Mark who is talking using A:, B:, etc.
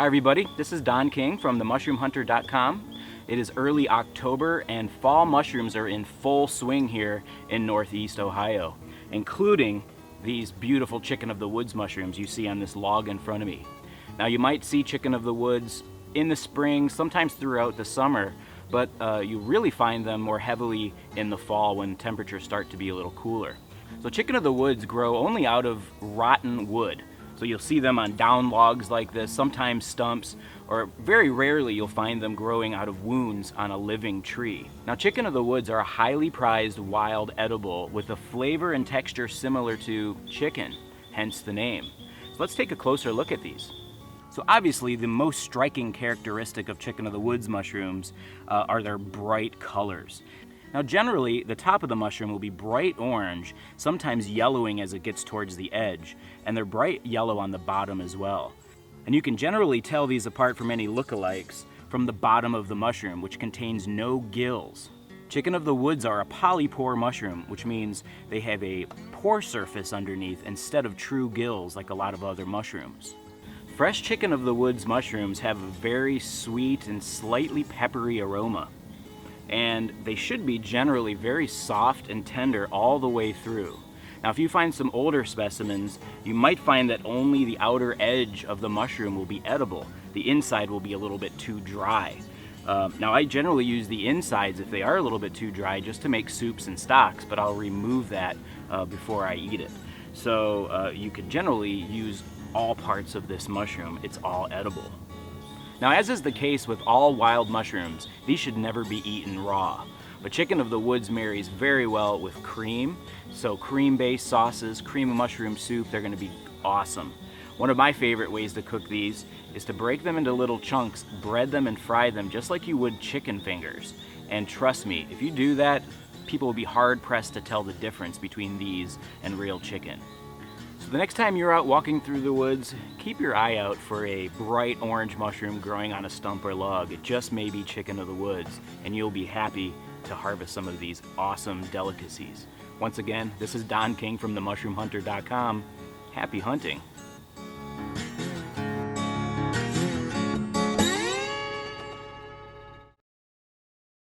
A: Hi everybody, this is Don King from themushroomhunter.com. It is early October and fall mushrooms are in full swing here in Northeast Ohio, including these beautiful chicken of the woods mushrooms you see on this log in front of me. Now you might see chicken of the woods in the spring, sometimes throughout the summer, but you really find them more heavily in the fall when temperatures start to be a little cooler. So chicken of the woods grow only out of rotten wood. So you'll see them on down logs like this, sometimes stumps, or very rarely you'll find them growing out of wounds on a living tree. Now chicken of the woods are a highly prized wild edible with a flavor and texture similar to chicken, hence the name. So let's take a closer look at these. So obviously the most striking characteristic of chicken of the woods mushrooms are their bright colors. Now generally, the top of the mushroom will be bright orange, sometimes yellowing as it gets towards the edge, and they're bright yellow on the bottom as well. And you can generally tell these apart from any lookalikes from the bottom of the mushroom, which contains no gills. Chicken of the woods are a polypore mushroom, which means they have a pore surface underneath instead of true gills like a lot of other mushrooms. Fresh chicken of the woods mushrooms have a very sweet and slightly peppery aroma. And they should be generally very soft and tender all the way through. Now if you find some older specimens, you might find that only the outer edge of the mushroom will be edible. The inside will be a little bit too dry. Now I generally use the insides if they are a little bit too dry just to make soups and stocks, but I'll remove that before I eat it. So you could generally use all parts of this mushroom. It's all edible. Now, as is the case with all wild mushrooms, these should never be eaten raw. But chicken of the woods marries very well with cream. So cream-based sauces, cream of mushroom soup, they're gonna be awesome. One of my favorite ways to cook these is to break them into little chunks, bread them and fry them just like you would chicken fingers. And trust me, if you do that, people will be hard-pressed to tell the difference between these and real chicken. So the next time you're out walking through the woods, keep your eye out for a bright orange mushroom growing on a stump or log. It just may be chicken of the woods, and you'll be happy to harvest some of these awesome delicacies. Once again, this is Don King from themushroomhunter.com. Happy hunting.